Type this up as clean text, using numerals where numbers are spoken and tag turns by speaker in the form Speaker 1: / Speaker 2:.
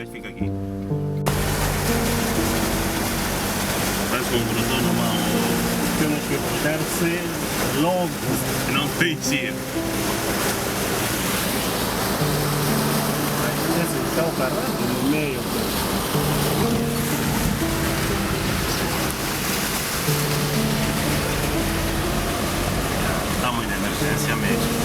Speaker 1: que fica aqui. Parece um produtor normal.
Speaker 2: Temos que cuidar-se logo.
Speaker 1: Não tem cheiro.
Speaker 2: Esse está o carrado no meio.
Speaker 1: Estamos de emergência mesmo.